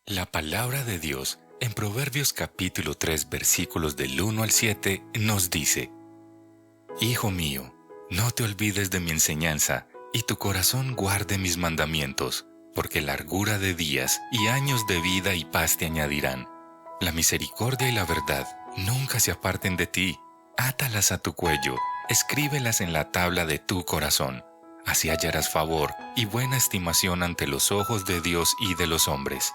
La palabra de Dios en Proverbios capítulo 3 versículos del 1 al 7 nos dice: Hijo mío, no te olvides de mi enseñanza, y tu corazón guarde mis mandamientos, porque largura de días y años de vida y paz te añadirán. La misericordia y la verdad nunca se aparten de ti. Átalas a tu cuello, escríbelas en la tabla de tu corazón. Así hallarás favor y buena estimación ante los ojos de Dios y de los hombres.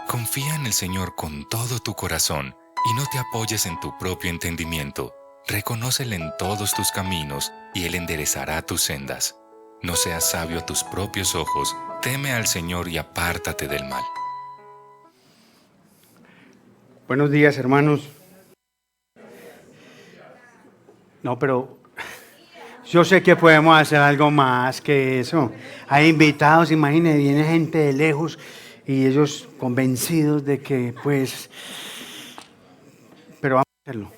Confía en el Señor con todo tu corazón y no te apoyes en tu propio entendimiento. Reconócele en todos tus caminos y Él enderezará tus sendas. No seas sabio a tus propios ojos, teme al Señor y apártate del mal. Buenos días, hermanos. No, pero yo sé que podemos hacer algo más que eso. Hay invitados, imagínense, viene gente de lejos y ellos convencidos de que, pues, pero vamos a hacerlo.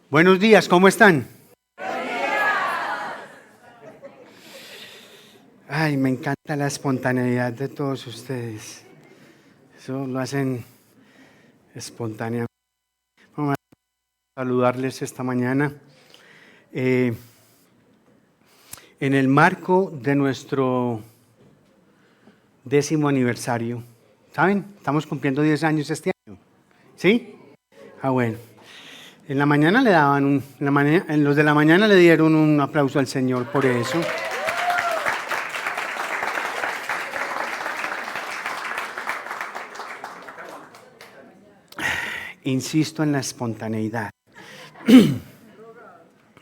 Buenos días, ¿cómo están? Ay, me encanta la espontaneidad de todos ustedes. Eso lo hacen espontáneamente. Vamos a saludarles esta mañana. En el marco de nuestro 10º aniversario, ¿saben? Estamos cumpliendo 10 años este año. ¿Sí? Ah, bueno. En la mañana le daban los de la mañana le dieron un aplauso al Señor por eso. Insisto en la espontaneidad.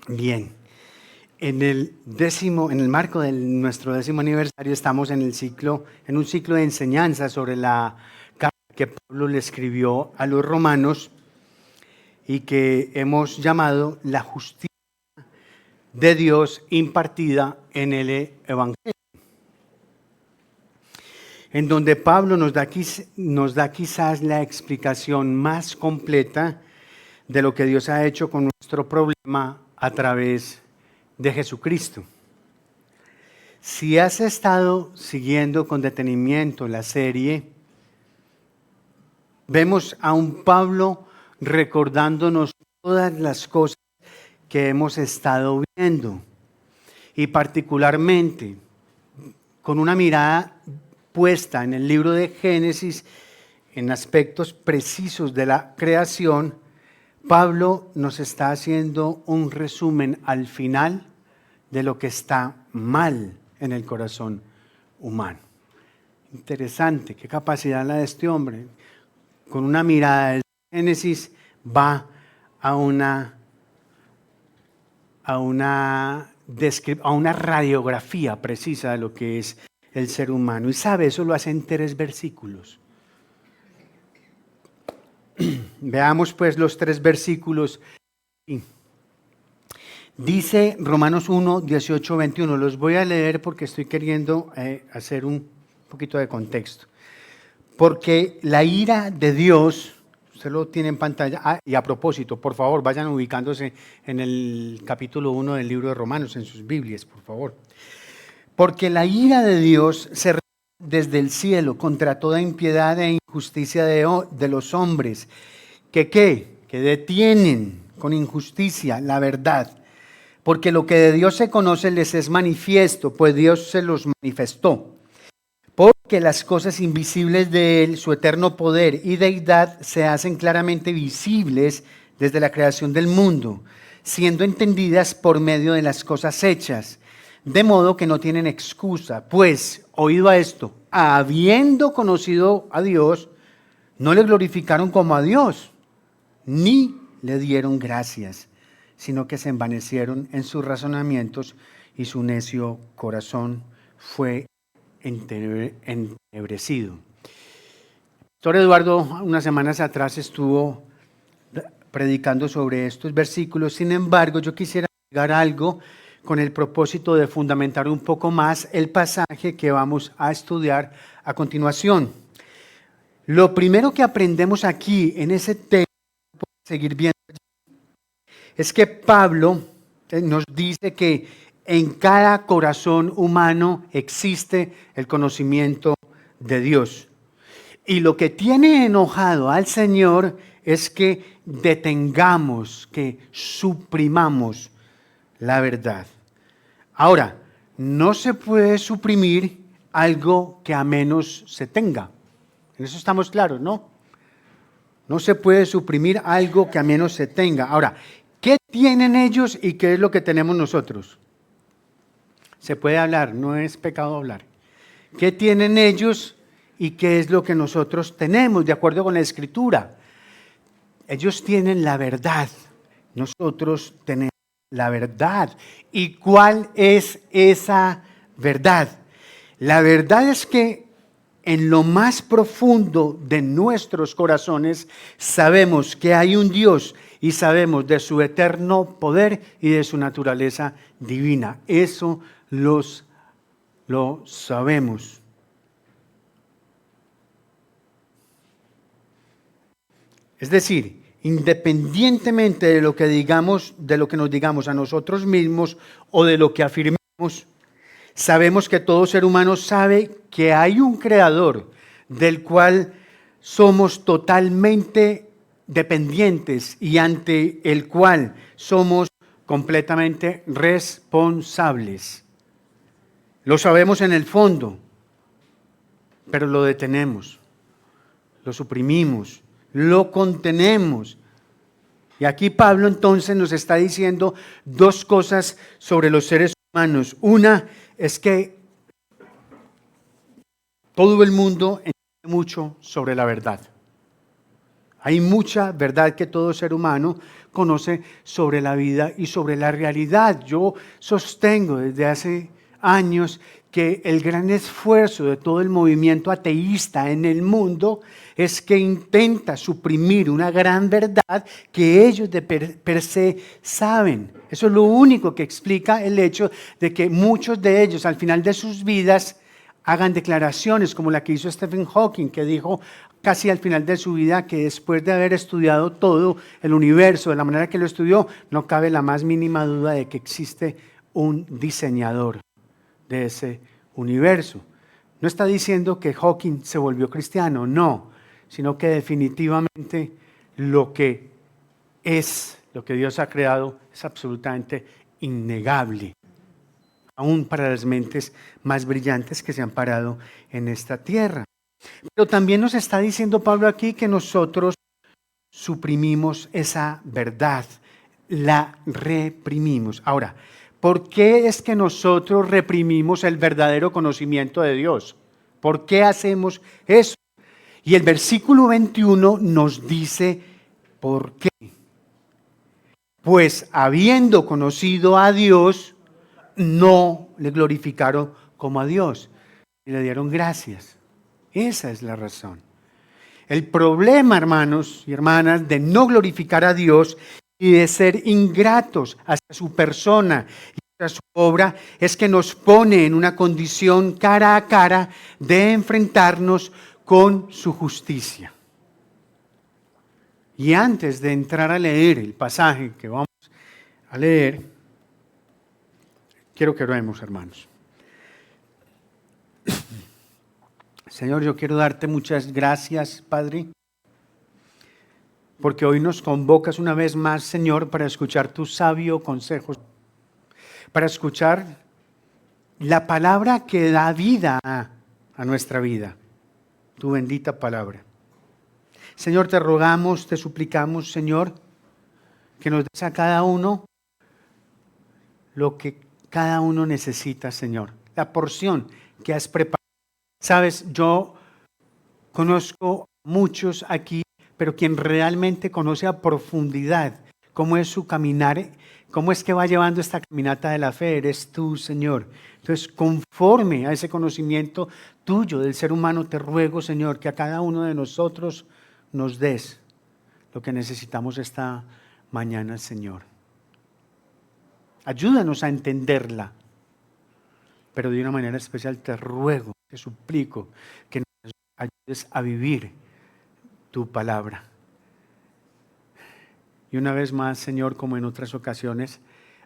Bien. En el marco de nuestro 10º aniversario estamos en un ciclo de enseñanza sobre la carta que Pablo le escribió a los romanos y que hemos llamado la justicia de Dios impartida en el Evangelio, en donde Pablo nos da quizás la explicación más completa de lo que Dios ha hecho con nuestro problema a través de Jesucristo. Si has estado siguiendo con detenimiento la serie, vemos a un Pablo recordándonos todas las cosas que hemos estado viendo y particularmente con una mirada puesta en el libro de Génesis en aspectos precisos de la creación. Pablo nos está haciendo un resumen al final de lo que está mal en el corazón humano. Interesante, qué capacidad la de este hombre. Con una mirada del Génesis va a una radiografía precisa de lo que es el ser humano. Y sabe, eso lo hace en 3 versículos. Veamos pues los 3 versículos. Dice Romanos 1, 18, 21. Los voy a leer porque estoy queriendo hacer un poquito de contexto. Porque la ira de Dios, usted lo tiene en pantalla, y a propósito, por favor, vayan ubicándose en el capítulo 1 del libro de Romanos, en sus Biblias, por favor. Porque la ira de Dios se revela desde el cielo contra toda impiedad e injusticia de los hombres, que detienen con injusticia la verdad. Porque lo que de Dios se conoce les es manifiesto, pues Dios se los manifestó. Porque las cosas invisibles de Él, su eterno poder y deidad, se hacen claramente visibles desde la creación del mundo, siendo entendidas por medio de las cosas hechas, de modo que no tienen excusa. Pues, oído a esto, habiendo conocido a Dios, no le glorificaron como a Dios, ni le dieron gracias, sino que se envanecieron en sus razonamientos y su necio corazón fue entenebrecido. El pastor Eduardo unas semanas atrás estuvo predicando sobre estos versículos. Sin embargo, yo quisiera agregar algo con el propósito de fundamentar un poco más el pasaje que vamos a estudiar a continuación. Lo primero que aprendemos aquí en ese texto, seguir viendo, es que Pablo nos dice que en cada corazón humano existe el conocimiento de Dios. Y lo que tiene enojado al Señor es que detengamos, que suprimamos la verdad. Ahora, no se puede suprimir algo que a menos se tenga. En eso estamos claros, ¿no? No se puede suprimir algo que a menos se tenga. Ahora, ¿qué tienen ellos y qué es lo que tenemos nosotros? Se puede hablar, no es pecado hablar. ¿Qué tienen ellos y qué es lo que nosotros tenemos de acuerdo con la Escritura? Ellos tienen la verdad, nosotros tenemos la verdad. ¿Y cuál es esa verdad? La verdad es que en lo más profundo de nuestros corazones sabemos que hay un Dios y sabemos de su eterno poder y de su naturaleza divina. Eso lo sabemos. Es decir, independientemente de lo que digamos, de lo que nos digamos a nosotros mismos o de lo que afirmemos, sabemos que todo ser humano sabe que hay un creador del cual somos totalmente dependientes y ante el cual somos completamente responsables. Lo sabemos en el fondo, pero lo detenemos, lo suprimimos, lo contenemos. Y aquí Pablo entonces nos está diciendo dos cosas sobre los seres humanos. Una es que todo el mundo entiende mucho sobre la verdad. Hay mucha verdad que todo ser humano conoce sobre la vida y sobre la realidad. Yo sostengo desde hace años que el gran esfuerzo de todo el movimiento ateísta en el mundo es que intenta suprimir una gran verdad que ellos de per se saben. Eso es lo único que explica el hecho de que muchos de ellos al final de sus vidas hagan declaraciones como la que hizo Stephen Hawking, que dijo casi al final de su vida que después de haber estudiado todo el universo de la manera que lo estudió, no cabe la más mínima duda de que existe un diseñador de ese universo. No está diciendo que Hawking se volvió cristiano, no, sino que definitivamente lo que es, lo que Dios ha creado es absolutamente innegable, aún para las mentes más brillantes que se han parado en esta tierra. Pero también nos está diciendo Pablo aquí que nosotros suprimimos esa verdad, la reprimimos. Ahora, ¿por qué es que nosotros reprimimos el verdadero conocimiento de Dios? ¿Por qué hacemos eso? Y el versículo 21 nos dice por qué. Pues habiendo conocido a Dios, no le glorificaron como a Dios y le dieron gracias. Esa es la razón. El problema, hermanos y hermanas, de no glorificar a Dios y de ser ingratos hacia su persona y hacia su obra es que nos pone en una condición cara a cara de enfrentarnos con su justicia. Y antes de entrar a leer el pasaje que vamos a leer, quiero que oremos, hermanos. Señor, yo quiero darte muchas gracias, Padre, porque hoy nos convocas una vez más, Señor, para escuchar tu sabio consejo, para escuchar la palabra que da vida a nuestra vida, tu bendita palabra. Señor, te rogamos, te suplicamos, Señor, que nos des a cada uno lo que cada uno necesita, Señor, la porción que has preparado. Sabes, yo conozco muchos aquí, pero quien realmente conoce a profundidad cómo es su caminar, cómo es que va llevando esta caminata de la fe, eres tú, Señor. Entonces, conforme a ese conocimiento tuyo del ser humano, te ruego, Señor, que a cada uno de nosotros nos des lo que necesitamos esta mañana, Señor. Ayúdanos a entenderla, pero de una manera especial te ruego, te suplico que nos ayudes a vivir tu palabra. Y una vez más, Señor, como en otras ocasiones,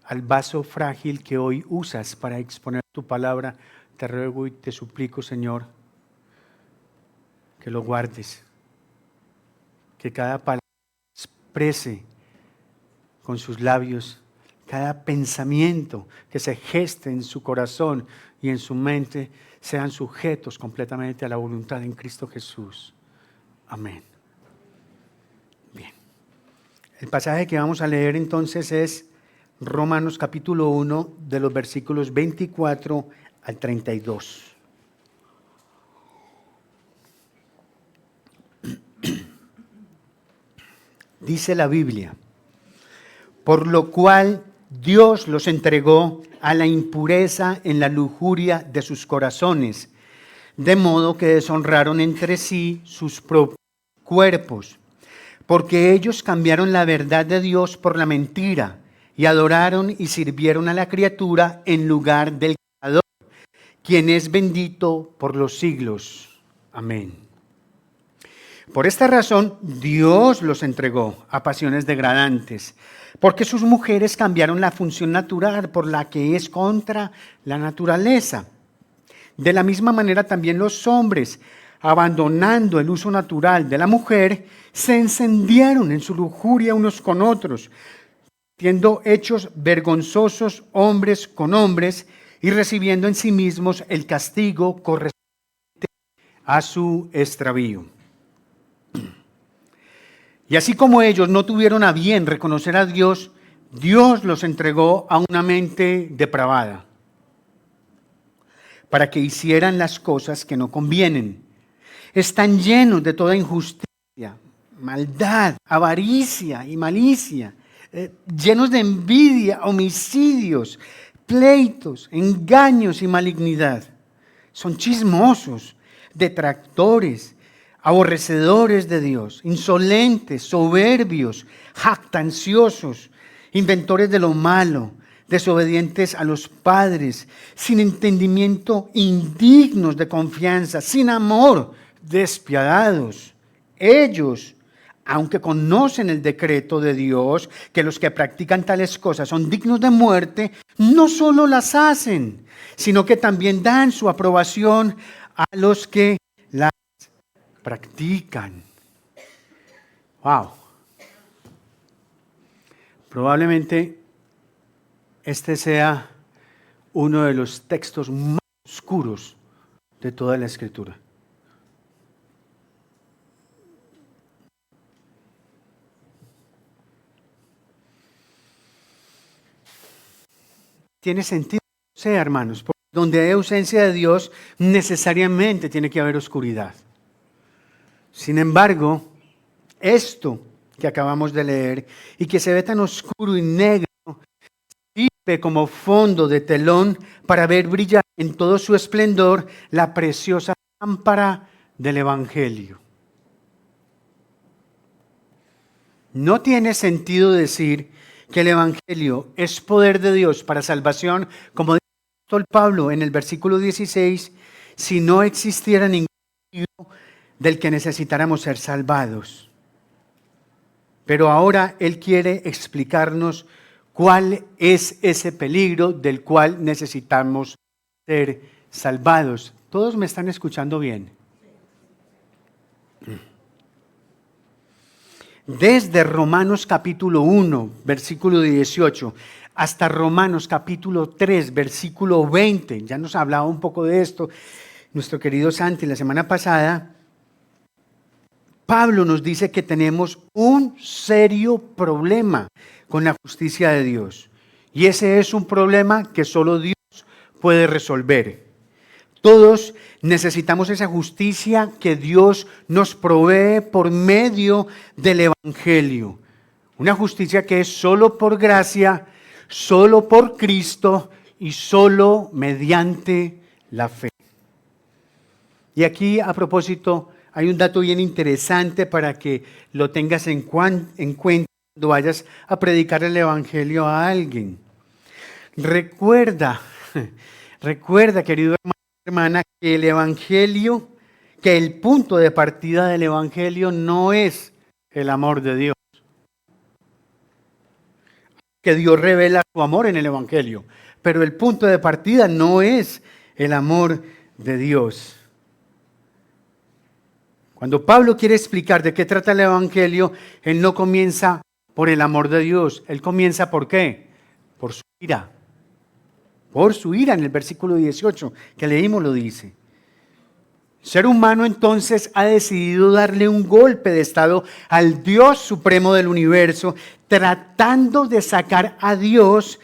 al vaso frágil que hoy usas para exponer tu palabra, te ruego y te suplico, Señor, que lo guardes, que cada palabra exprese con sus labios, cada pensamiento que se geste en su corazón y en su mente sean sujetos completamente a la voluntad en Cristo Jesús. Amén. Bien. El pasaje que vamos a leer entonces es Romanos capítulo 1 de los versículos 24 al 32. Dice la Biblia: por lo cual Dios los entregó a la impureza en la lujuria de sus corazones, de modo que deshonraron entre sí sus propios cuerpos, porque ellos cambiaron la verdad de Dios por la mentira y adoraron y sirvieron a la criatura en lugar del Creador, quien es bendito por los siglos. Amén. Por esta razón, Dios los entregó a pasiones degradantes, porque sus mujeres cambiaron la función natural por la que es contra la naturaleza. De la misma manera también los hombres, abandonando el uso natural de la mujer, se encendieron en su lujuria unos con otros, siendo hechos vergonzosos hombres con hombres y recibiendo en sí mismos el castigo correspondiente a su extravío. Y así como ellos no tuvieron a bien reconocer a Dios, Dios los entregó a una mente depravada para que hicieran las cosas que no convienen. Están llenos de toda injusticia, maldad, avaricia y malicia, llenos de envidia, homicidios, pleitos, engaños y malignidad. Son chismosos, detractores, aborrecedores de Dios, insolentes, soberbios, jactanciosos, inventores de lo malo, desobedientes a los padres, sin entendimiento, indignos de confianza, sin amor, despiadados. Ellos, aunque conocen el decreto de Dios, que los que practican tales cosas son dignos de muerte, no solo las hacen, sino que también dan su aprobación a los que las practican. Wow. Probablemente este sea uno de los textos más oscuros de toda la Escritura. Tiene sentido, sí, hermanos, porque donde hay ausencia de Dios, necesariamente tiene que haber oscuridad. Sin embargo, esto que acabamos de leer y que se ve tan oscuro y negro, sirve como fondo de telón para ver brillar en todo su esplendor la preciosa lámpara del Evangelio. No tiene sentido decir que el Evangelio es poder de Dios para salvación, como dice el apóstol Pablo en el versículo 16, si no existiera ningún libro del que necesitáramos ser salvados. Pero ahora Él quiere explicarnos cuál es ese peligro del cual necesitamos ser salvados. ¿Todos me están escuchando bien? Desde Romanos capítulo 1, versículo 18, hasta Romanos capítulo 3, versículo 20, ya nos hablaba un poco de esto nuestro querido Santi la semana pasada. Pablo nos dice que tenemos un serio problema con la justicia de Dios. Y ese es un problema que solo Dios puede resolver. Todos necesitamos esa justicia que Dios nos provee por medio del Evangelio. Una justicia que es solo por gracia, solo por Cristo y solo mediante la fe. Y aquí, a propósito, hay un dato bien interesante para que lo tengas en cuenta cuando vayas a predicar el Evangelio a alguien. Recuerda, querido hermano, hermana, que el Evangelio, que el punto de partida del Evangelio no es el amor de Dios. Que Dios revela su amor en el Evangelio, pero el punto de partida no es el amor de Dios. Cuando Pablo quiere explicar de qué trata el Evangelio, él no comienza por el amor de Dios. Él comienza ¿por qué? Por su ira. Por su ira, en el versículo 18 que leímos lo dice. El ser humano entonces ha decidido darle un golpe de estado al Dios supremo del universo, tratando de sacar a Dios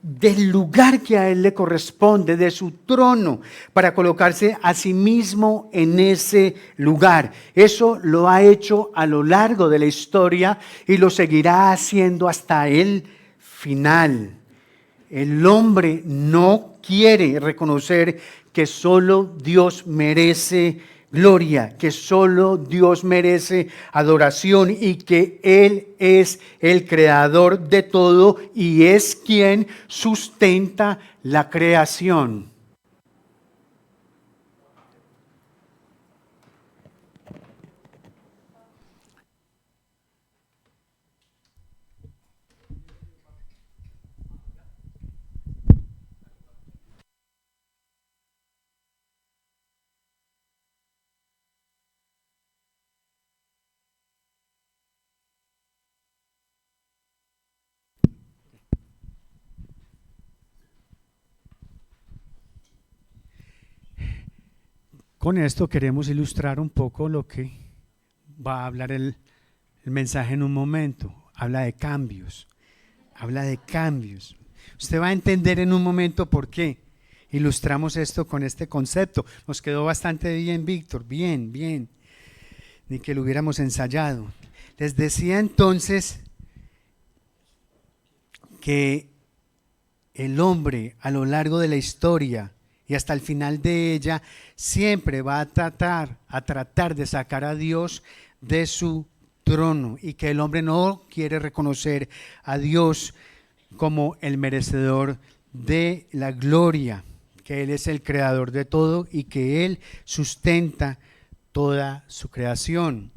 del lugar que a Él le corresponde, de su trono, para colocarse a sí mismo en ese lugar. Eso lo ha hecho a lo largo de la historia y lo seguirá haciendo hasta el final. El hombre no quiere reconocer que solo Dios merece gloria, que solo Dios merece adoración y que Él es el creador de todo y es quien sustenta la creación. Con esto queremos ilustrar un poco lo que va a hablar el mensaje en un momento. Habla de cambios. Habla de cambios. Usted va a entender en un momento por qué ilustramos esto con este concepto. Nos quedó bastante bien, Víctor. Bien, bien. Ni que lo hubiéramos ensayado. Les decía entonces que el hombre a lo largo de la historia y hasta el final de ella siempre va a tratar de sacar a Dios de su trono y que el hombre no quiere reconocer a Dios como el merecedor de la gloria, que Él es el creador de todo y que Él sustenta toda su creación.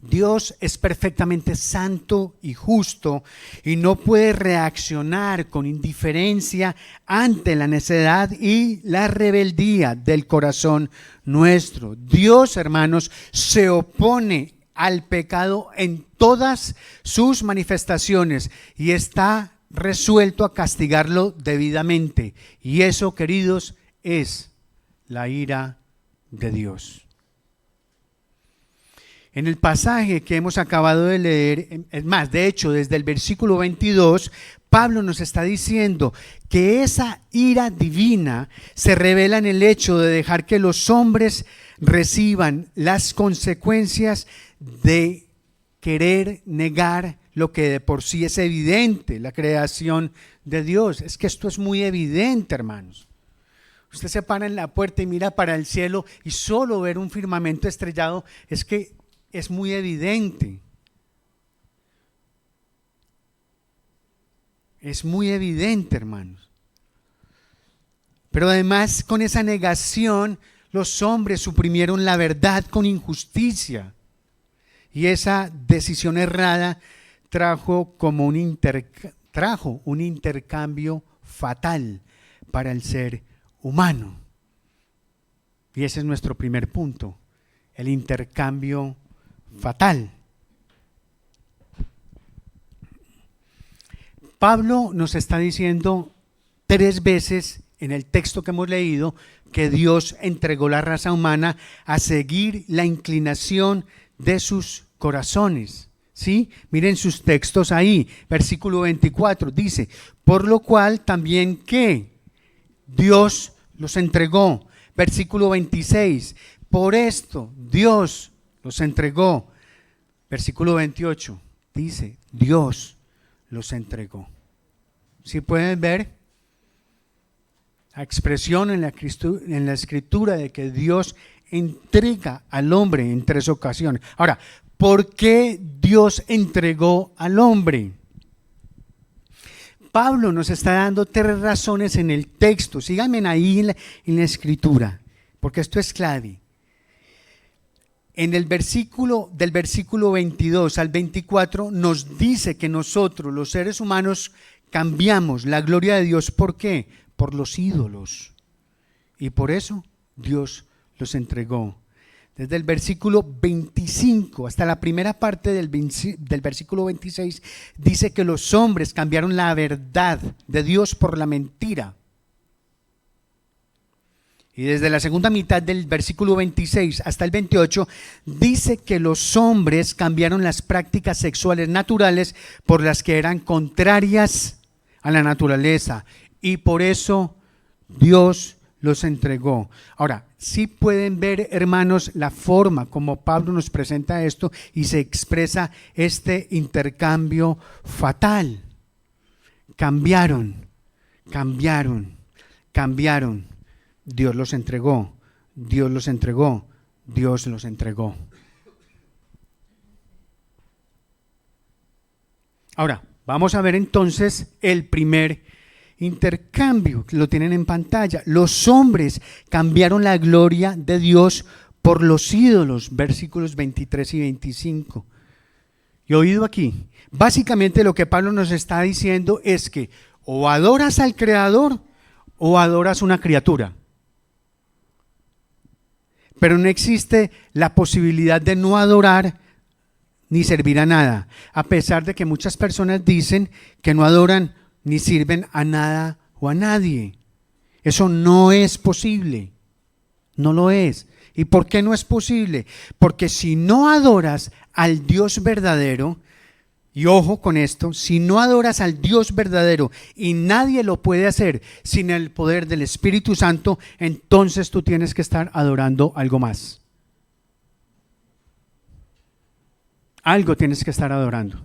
Dios es perfectamente santo y justo y no puede reaccionar con indiferencia ante la necedad y la rebeldía del corazón nuestro. Dios, hermanos, se opone al pecado en todas sus manifestaciones y está resuelto a castigarlo debidamente. Y eso, queridos, es la ira de Dios. En el pasaje que hemos acabado de leer, es más, de hecho, desde el versículo 22, Pablo nos está diciendo que esa ira divina se revela en el hecho de dejar que los hombres reciban las consecuencias de querer negar lo que de por sí es evidente, la creación de Dios. Es que esto es muy evidente, hermanos. Usted se para en la puerta y mira para el cielo y solo ver un firmamento estrellado es que es muy evidente. Es muy evidente, hermanos. Pero además, con esa negación, los hombres suprimieron la verdad con injusticia. Y esa decisión errada trajo un intercambio fatal para el ser humano. Y ese es nuestro primer punto, el intercambio fatal. Pablo nos está diciendo 3 veces en el texto que hemos leído que Dios entregó la raza humana a seguir la inclinación de sus corazones. ¿Sí? Miren sus textos ahí. Versículo 24 dice: por lo cual también que Dios los entregó. Versículo 26, por esto Dios los entregó. Versículo 28 dice: Dios los entregó. ¿Sí pueden ver la expresión en la escritura de que Dios entrega al hombre en 3 ocasiones? Ahora, ¿por qué Dios entregó al hombre? Pablo nos está dando 3 razones en el texto. Síganme ahí en la escritura, porque esto es clave. En el versículo, del versículo 22 al 24 nos dice que nosotros, los seres humanos, cambiamos la gloria de Dios. ¿Por qué? Por los ídolos. Y por eso Dios los entregó. Desde el versículo 25 hasta la primera parte del versículo 26 dice que los hombres cambiaron la verdad de Dios por la mentira. Y desde la segunda mitad del versículo 26 hasta el 28 dice que los hombres cambiaron las prácticas sexuales naturales por las que eran contrarias a la naturaleza, y por eso Dios los entregó. Ahora, sí pueden ver, hermanos, la forma como Pablo nos presenta esto y se expresa este intercambio fatal. Cambiaron. Dios los entregó. Dios los entregó. Ahora, vamos a ver entonces el primer intercambio, que lo tienen en pantalla. Los hombres cambiaron la gloria de Dios por los ídolos, versículos 23 y 25. Y oído aquí, básicamente lo que Pablo nos está diciendo es que o adoras al Creador o adoras una criatura. Pero no existe la posibilidad de no adorar ni servir a nada, a pesar de que muchas personas dicen que no adoran ni sirven a nada o a nadie. Eso no es posible, no lo es. ¿Y por qué no es posible? Porque si no adoras al Dios verdadero, y ojo con esto, si no adoras al Dios verdadero, y nadie lo puede hacer sin el poder del Espíritu Santo, entonces tú tienes que estar adorando algo más. Algo tienes que estar adorando.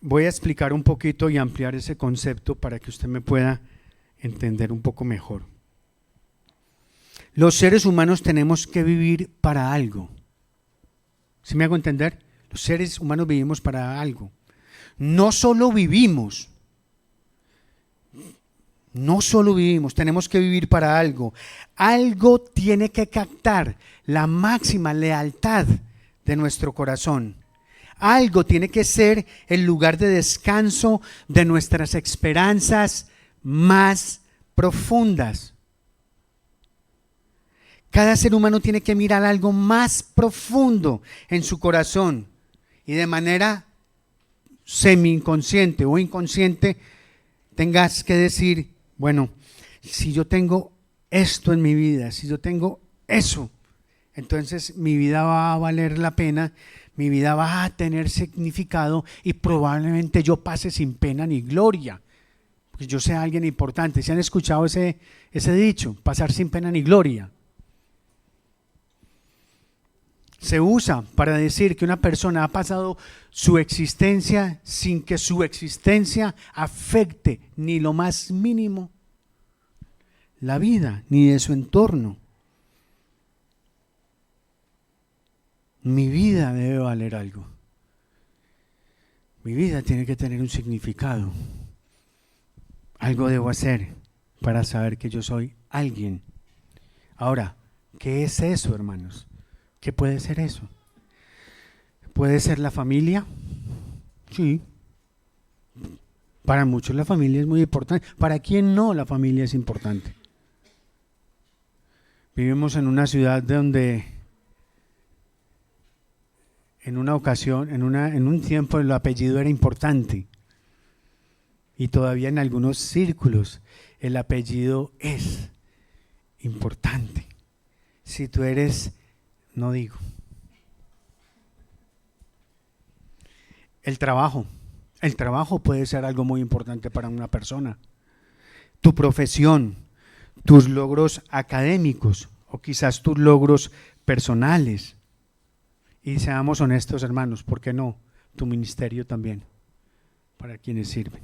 Voy a explicar un poquito y ampliar ese concepto para que usted me pueda entender un poco mejor. Los seres humanos tenemos que vivir para algo. ¿Sí me hago entender? Los seres humanos vivimos para algo. No solo vivimos, tenemos que vivir para algo. Algo tiene que captar la máxima lealtad de nuestro corazón. Algo tiene que ser el lugar de descanso de nuestras esperanzas más profundas. Cada ser humano tiene que mirar algo más profundo en su corazón y de manera semi-inconsciente o inconsciente tengas que decir, bueno, si yo tengo esto en mi vida, si yo tengo eso, entonces mi vida va a valer la pena. Mi vida va a tener significado y probablemente yo pase sin pena ni gloria, porque yo sea alguien importante. ¿Se han escuchado ese dicho? Pasar sin pena ni gloria. Se usa para decir que una persona ha pasado su existencia sin que su existencia afecte ni lo más mínimo la vida ni de su entorno. Mi vida debe valer algo. Mi vida tiene que tener un significado. Algo debo hacer para saber que yo soy alguien. Ahora, ¿qué es eso, hermanos? ¿Qué puede ser eso? ¿Puede ser la familia? Sí. Para muchos la familia es muy importante. ¿Para quién no la familia es importante? Vivimos en una ciudad donde en una ocasión, en un tiempo el apellido era importante y todavía en algunos círculos el apellido es importante. Si tú eres, no digo. El trabajo puede ser algo muy importante para una persona. Tu profesión, tus logros académicos o quizás tus logros personales. Y seamos honestos, hermanos, ¿por qué no? Tu ministerio también, para quienes sirven.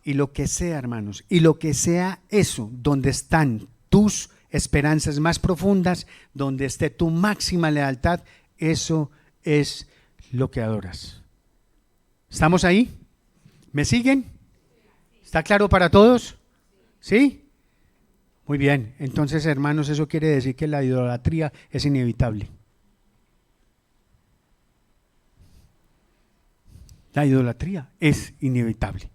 Y lo que sea, hermanos, y lo que sea eso, donde están tus esperanzas más profundas, donde esté tu máxima lealtad, eso es lo que adoras. ¿Estamos ahí? ¿Me siguen? ¿Está claro para todos? ¿Sí? Muy bien, entonces, hermanos, eso quiere decir que la idolatría es inevitable. La idolatría es inevitable.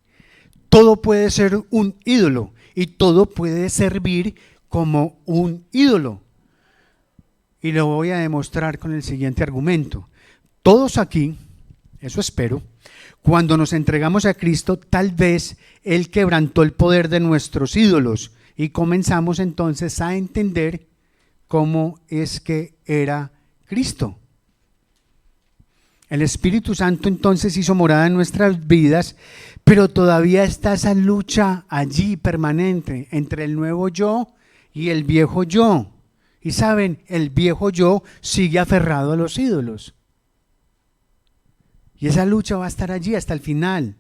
todo puede ser un ídolo y todo puede servir como un ídolo. Y lo voy a demostrar con el siguiente argumento. Todos aquí, eso espero, cuando nos entregamos a Cristo, tal vez Él quebrantó el poder de nuestros ídolos y comenzamos entonces a entender cómo es que era Cristo. El Espíritu Santo entonces hizo morada en nuestras vidas, pero todavía está esa lucha allí permanente entre el nuevo yo y el viejo yo. Y saben, el viejo yo sigue aferrado a los ídolos. Y esa lucha va a estar allí hasta el final.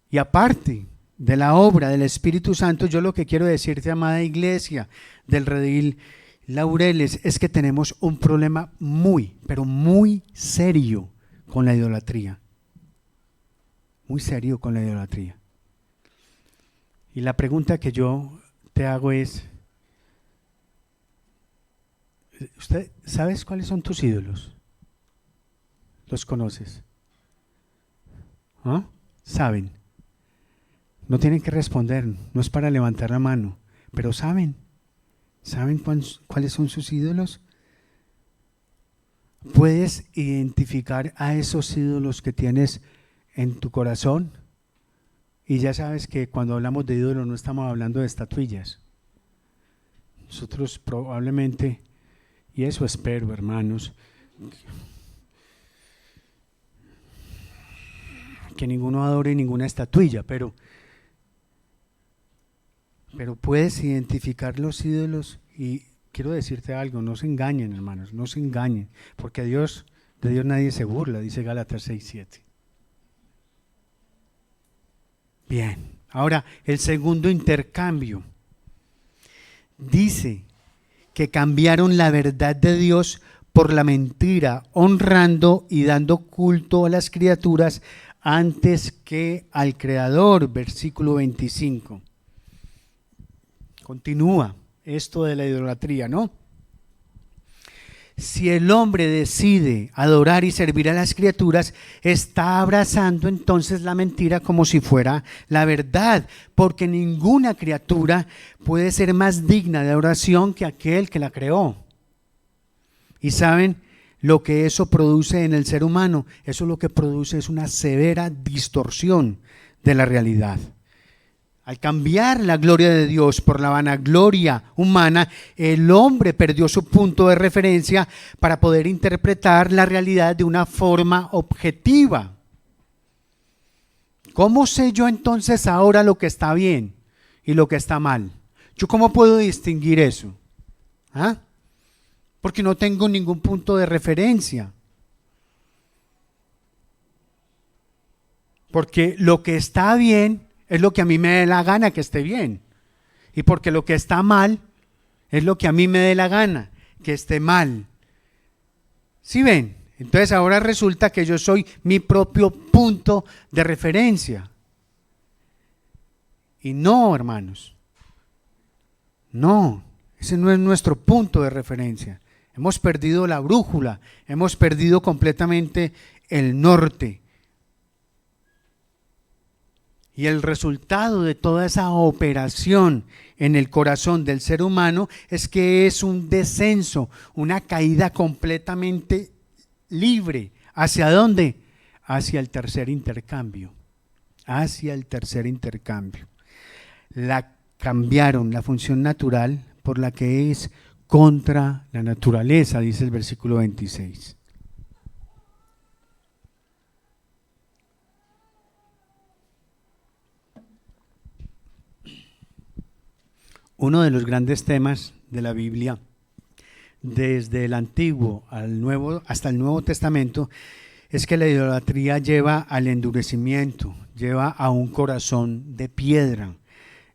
Y aparte de la obra del Espíritu Santo, yo lo que quiero decirte, amada iglesia del Redil Laureles, es que tenemos un problema muy, pero muy serio con la idolatría. Muy serio con la idolatría. Y la pregunta que yo te hago es, ¿sabes cuáles son tus ídolos? ¿Los conoces? ¿Ah? ¿Saben? No tienen que responder, no es para levantar la mano, pero saben. ¿Saben cuáles son sus ídolos? ¿Puedes identificar a esos ídolos que tienes en tu corazón? Y ya sabes que cuando hablamos de ídolos no estamos hablando de estatuillas. Nosotros probablemente, y eso espero, hermanos, que ninguno adore ninguna estatuilla, pero puedes identificar los ídolos. Y quiero decirte algo, no se engañen, hermanos, no se engañen, porque de Dios nadie se burla, dice Gálatas 6:7. Bien, ahora el segundo intercambio dice que cambiaron la verdad de Dios por la mentira, honrando y dando culto a las criaturas antes que al Creador, versículo 25. Continúa esto de la idolatría, ¿no? Si el hombre decide adorar y servir a las criaturas, está abrazando entonces la mentira como si fuera la verdad, porque ninguna criatura puede ser más digna de adoración que aquel que la creó. Y saben lo que eso produce en el ser humano, eso lo que produce es una severa distorsión de la realidad. Al cambiar la gloria de Dios por la vanagloria humana, el hombre perdió su punto de referencia para poder interpretar la realidad de una forma objetiva. ¿Cómo sé yo entonces ahora lo que está bien y lo que está mal? ¿Yo cómo puedo distinguir eso? ¿Ah? Porque no tengo ningún punto de referencia. Porque lo que está bien es lo que a mí me dé la gana que esté bien. Y porque lo que está mal es lo que a mí me dé la gana que esté mal. ¿Sí ven? Entonces ahora resulta que yo soy mi propio punto de referencia. Y no, hermanos. No, ese no es nuestro punto de referencia. Hemos perdido la brújula, hemos perdido completamente el norte. Y el resultado de toda esa operación en el corazón del ser humano es que es un descenso, una caída completamente libre. ¿Hacia dónde? Hacia el tercer intercambio. Hacia el tercer intercambio. Cambiaron la función natural por la que es contra la naturaleza, dice el versículo 26. Uno de los grandes temas de la Biblia, desde el Antiguo al Nuevo, hasta el Nuevo Testamento, es que la idolatría lleva al endurecimiento, lleva a un corazón de piedra,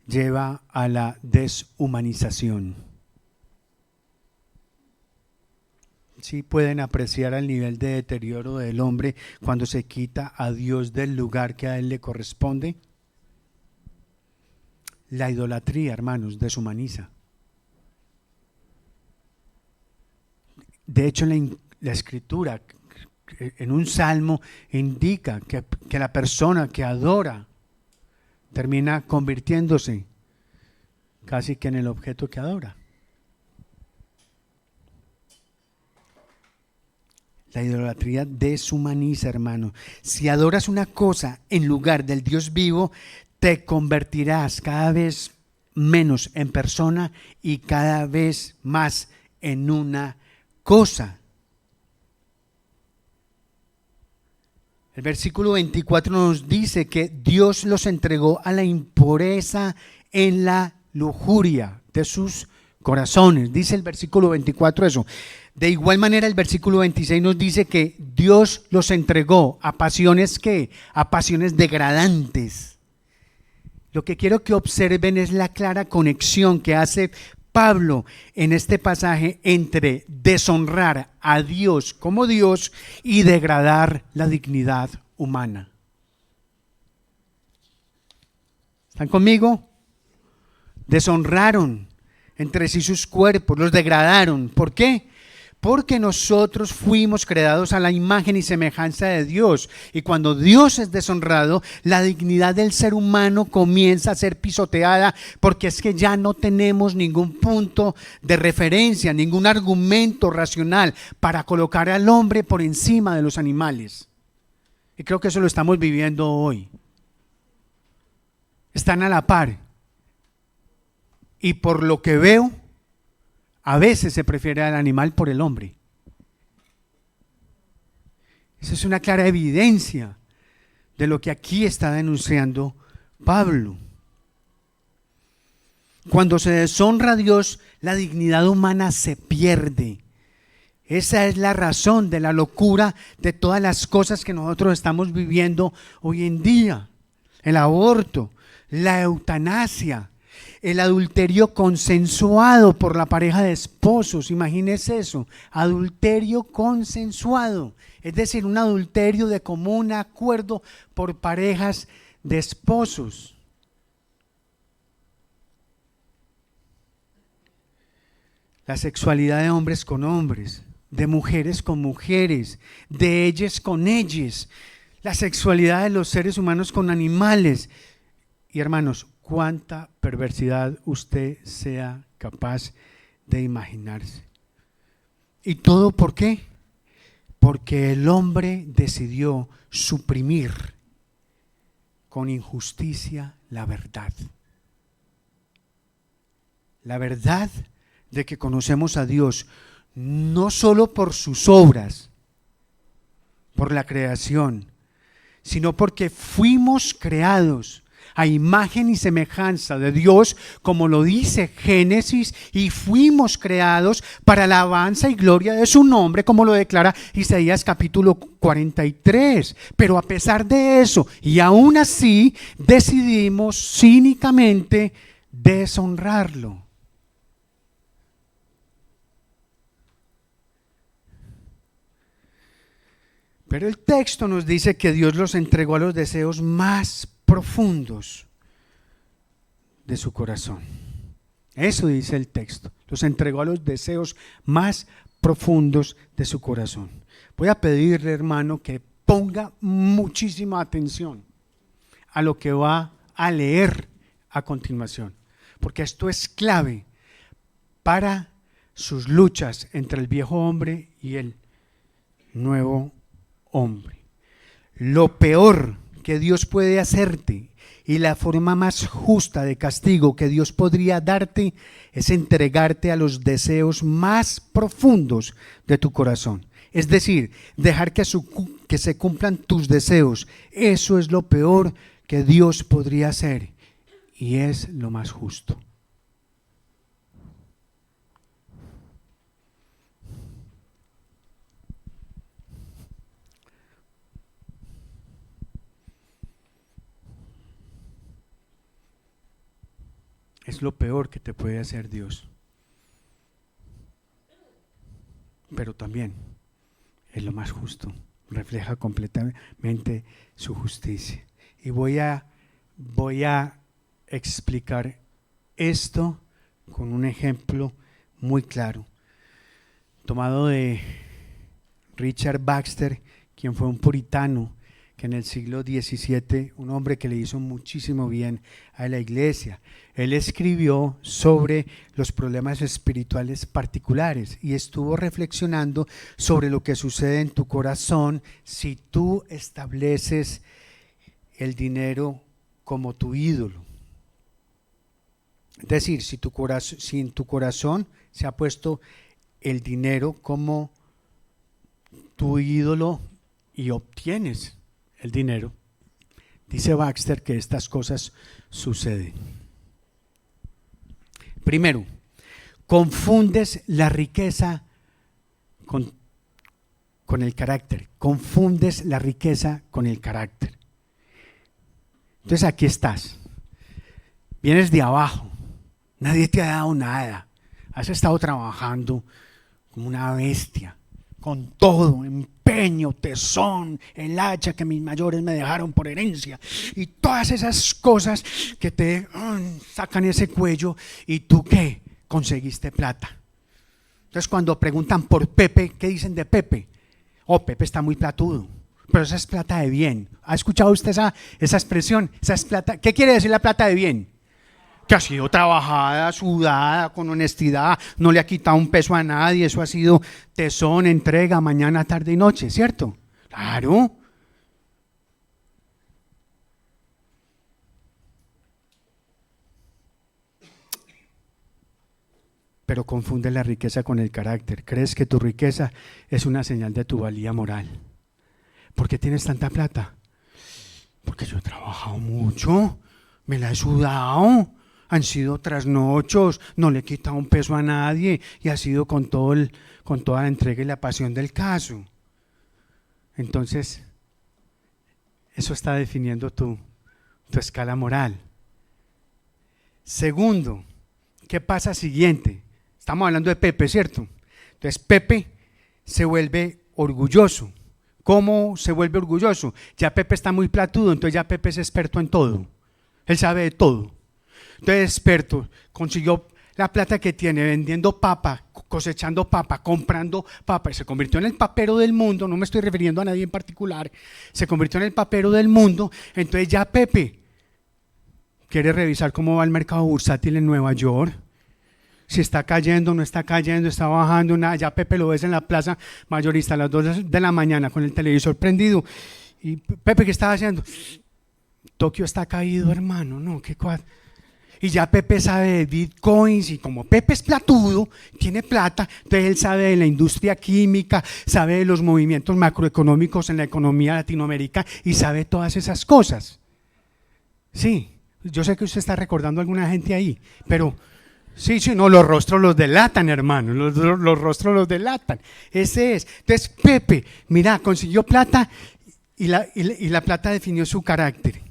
lleva a la deshumanización. Sí pueden apreciar el nivel de deterioro del hombre cuando se quita a Dios del lugar que a él le corresponde. La idolatría, hermanos, deshumaniza. De hecho, la Escritura en un salmo indica que la persona que adora termina convirtiéndose casi que en el objeto que adora. La idolatría deshumaniza, hermano. Si adoras una cosa en lugar del Dios vivo, te convertirás cada vez menos en persona y cada vez más en una cosa. El versículo 24 nos dice que Dios los entregó a la impureza en la lujuria de sus corazones. Dice el versículo 24 eso. De igual manera el versículo 26 nos dice que Dios los entregó a pasiones ¿qué? A pasiones degradantes. Lo que quiero que observen es la clara conexión que hace Pablo en este pasaje entre deshonrar a Dios como Dios y degradar la dignidad humana. ¿Están conmigo? Deshonraron entre sí sus cuerpos, los degradaron. ¿Por qué? Porque nosotros fuimos creados a la imagen y semejanza de Dios. Y cuando Dios es deshonrado, la dignidad del ser humano comienza a ser pisoteada, porque es que ya no tenemos ningún punto de referencia, ningún argumento racional para colocar al hombre por encima de los animales. Y creo que eso lo estamos viviendo hoy. Están a la par. Y por lo que veo, a veces se prefiere al animal por el hombre. Esa es una clara evidencia de lo que aquí está denunciando Pablo. Cuando se deshonra a Dios, la dignidad humana se pierde. Esa es la razón de la locura de todas las cosas que nosotros estamos viviendo hoy en día. El aborto, la eutanasia, el adulterio consensuado por la pareja de esposos. Imagínese eso, adulterio consensuado, es decir, un adulterio de común acuerdo por parejas de esposos. La sexualidad de hombres con hombres, de mujeres con mujeres, de ellas con ellas, la sexualidad de los seres humanos con animales. Y hermanos, cuánta perversidad usted sea capaz de imaginarse. ¿Y todo por qué? Porque el hombre decidió suprimir con injusticia la verdad. La verdad de que conocemos a Dios no solo por sus obras, por la creación, sino porque fuimos creados a imagen y semejanza de Dios, como lo dice Génesis, y fuimos creados para la alabanza y gloria de su nombre, como lo declara Isaías capítulo 43. Pero a pesar de eso, y aún así, decidimos cínicamente deshonrarlo. Pero el texto nos dice que Dios los entregó a los deseos más profundos de su corazón. Eso dice el texto. Los entregó a los deseos más profundos de su corazón. Voy a pedirle, hermano, que ponga muchísima atención a lo que va a leer a continuación, porque esto es clave para sus luchas entre el viejo hombre y el nuevo hombre. Lo peor que Dios puede hacerte y la forma más justa de castigo que Dios podría darte es entregarte a los deseos más profundos de tu corazón. Es decir, dejar que se cumplan tus deseos. Eso es lo peor que Dios podría hacer y es lo más justo. Es lo peor que te puede hacer Dios. Pero también es lo más justo. Refleja completamente su justicia. Y voy a explicar esto con un ejemplo muy claro, tomado de Richard Baxter, quien fue un puritano, que en el siglo XVII, un hombre que le hizo muchísimo bien a la iglesia, él escribió sobre los problemas espirituales particulares y estuvo reflexionando sobre lo que sucede en tu corazón si tú estableces el dinero como tu ídolo. Es decir, si en tu corazón se ha puesto el dinero como tu ídolo y obtienes el dinero, dice Baxter que estas cosas suceden. Primero, confundes la riqueza con el carácter. Confundes la riqueza con el carácter. Entonces aquí estás. Vienes de abajo. Nadie te ha dado nada. Has estado trabajando como una bestia, con todo, empeño, tesón, el hacha que mis mayores me dejaron por herencia y todas esas cosas que te sacan ese cuello. ¿Y tú qué? Conseguiste plata. Entonces cuando preguntan por Pepe, ¿qué dicen de Pepe? Oh, Pepe está muy platudo, pero esa es plata de bien. ¿Ha escuchado usted esa expresión? Esa es plata. ¿Qué quiere decir la plata de bien? Que ha sido trabajada, sudada, con honestidad, no le ha quitado un peso a nadie, eso ha sido tesón, entrega, mañana, tarde y noche, ¿cierto? Claro. Pero confunde la riqueza con el carácter. Crees que tu riqueza es una señal de tu valía moral. ¿Por qué tienes tanta plata? Porque yo he trabajado mucho, me la he sudado. Han sido trasnochos, no le he quitado un peso a nadie y ha sido con toda la entrega y la pasión del caso. Entonces, eso está definiendo tu escala moral. Segundo, ¿qué pasa siguiente? Estamos hablando de Pepe, ¿cierto? Entonces, Pepe se vuelve orgulloso. ¿Cómo se vuelve orgulloso? Ya Pepe está muy platudo, entonces ya Pepe es experto en todo. Él sabe de todo. Entonces, experto, consiguió la plata que tiene vendiendo papa, cosechando papa, comprando papa, y se convirtió en el papero del mundo. No me estoy refiriendo a nadie en particular, se convirtió en el papero del mundo. Entonces ya Pepe quiere revisar cómo va el mercado bursátil en Nueva York, si está cayendo, no está cayendo, está bajando, nada. Ya Pepe lo ves en la plaza mayorista a las 2 de la mañana con el televisor prendido. Y Pepe, ¿qué estaba haciendo? Tokio está caído, hermano, no, qué cuadro. Y ya Pepe sabe de bitcoins y como Pepe es platudo, tiene plata, entonces él sabe de la industria química, sabe de los movimientos macroeconómicos en la economía latinoamericana y sabe todas esas cosas. Sí, yo sé que usted está recordando a alguna gente ahí, pero sí, no, los rostros los delatan, hermano, los rostros los delatan. Ese es. Entonces Pepe, mira, consiguió plata y la plata definió su carácter.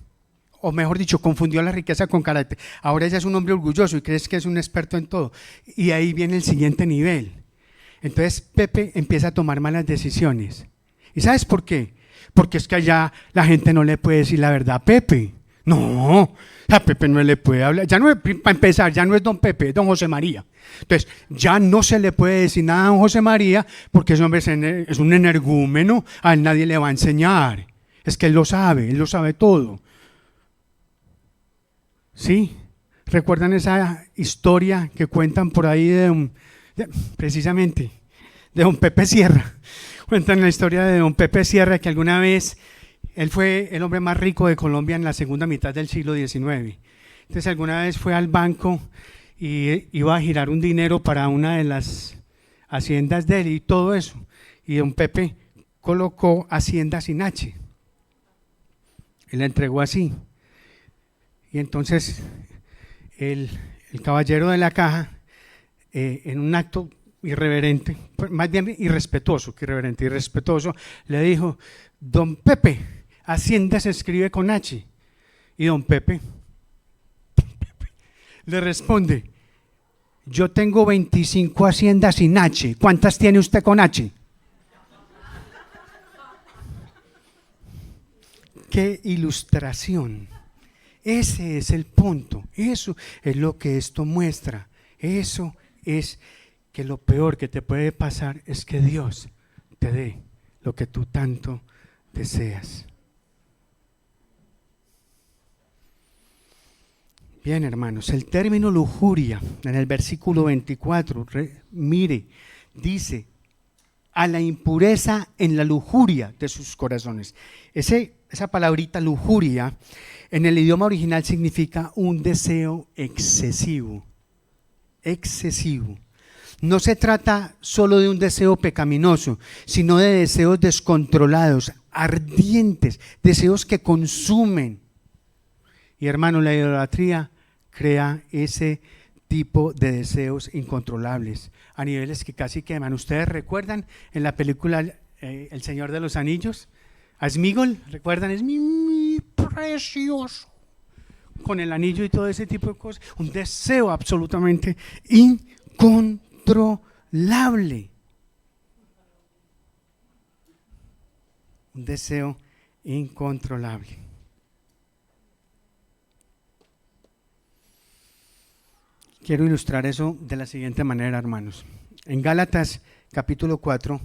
O mejor dicho, confundió la riqueza con carácter. Ahora ella es un hombre orgulloso y crees que es un experto en todo. Y ahí viene el siguiente nivel. Entonces Pepe empieza a tomar malas decisiones. ¿Y sabes por qué? Porque es que allá la gente no le puede decir la verdad a Pepe. No, a Pepe no le puede hablar. Ya no, para empezar, ya no es don Pepe, es don José María. Entonces, ya no se le puede decir nada a don José María porque ese hombre es un energúmeno, a él nadie le va a enseñar. Es que él lo sabe todo. ¿Sí? ¿Recuerdan esa historia que cuentan por ahí precisamente de don Pepe Sierra? Cuentan la historia de don Pepe Sierra, que alguna vez él fue el hombre más rico de Colombia en la segunda mitad del siglo XIX. Entonces alguna vez fue al banco y iba a girar un dinero para una de las haciendas de él y todo eso. Y don Pepe colocó Hacienda sin H. Él la entregó así. Y entonces el caballero de la caja, en un acto irreverente, más bien irrespetuoso que irreverente, irrespetuoso, le dijo: don Pepe, Hacienda se escribe con H. Y don Pepe le responde: yo tengo 25 haciendas sin H, ¿cuántas tiene usted con H? ¡Qué ilustración! Ese es el punto, eso es lo que esto muestra. Eso es que lo peor que te puede pasar es que Dios te dé lo que tú tanto deseas. Bien, hermanos, el término lujuria en el versículo 24, mire, dice, a la impureza en la lujuria de sus corazones. Esa palabrita lujuria en el idioma original significa un deseo excesivo, excesivo. No se trata solo de un deseo pecaminoso, sino de deseos descontrolados, ardientes, deseos que consumen. Y hermano, la idolatría crea ese tipo de deseos incontrolables, a niveles que casi queman. ¿Ustedes recuerdan en la película El Señor de los Anillos? A Sméagol, ¿recuerdan? Es mi precioso. Con el anillo y todo ese tipo de cosas. Un deseo absolutamente incontrolable. Un deseo incontrolable. Quiero ilustrar eso de la siguiente manera, hermanos. En Gálatas capítulo 4,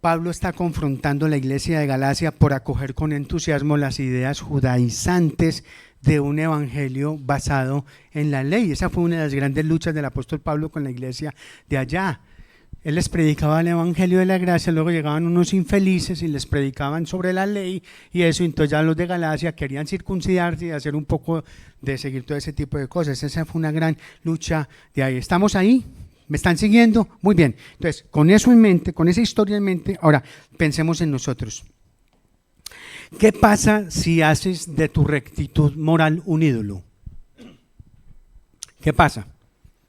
Pablo está confrontando a la iglesia de Galacia por acoger con entusiasmo las ideas judaizantes de un evangelio basado en la ley. Esa fue una de las grandes luchas del apóstol Pablo con la iglesia de allá. Él les predicaba el evangelio de la gracia, luego llegaban unos infelices y les predicaban sobre la ley y eso, entonces ya los de Galacia querían circuncidarse y hacer un poco de seguir todo ese tipo de cosas. Esa fue una gran lucha de ahí. ¿Estamos ahí? ¿Me están siguiendo? Muy bien. Entonces, con eso en mente, con esa historia en mente, ahora pensemos en nosotros. ¿Qué pasa si haces de tu rectitud moral un ídolo? ¿Qué pasa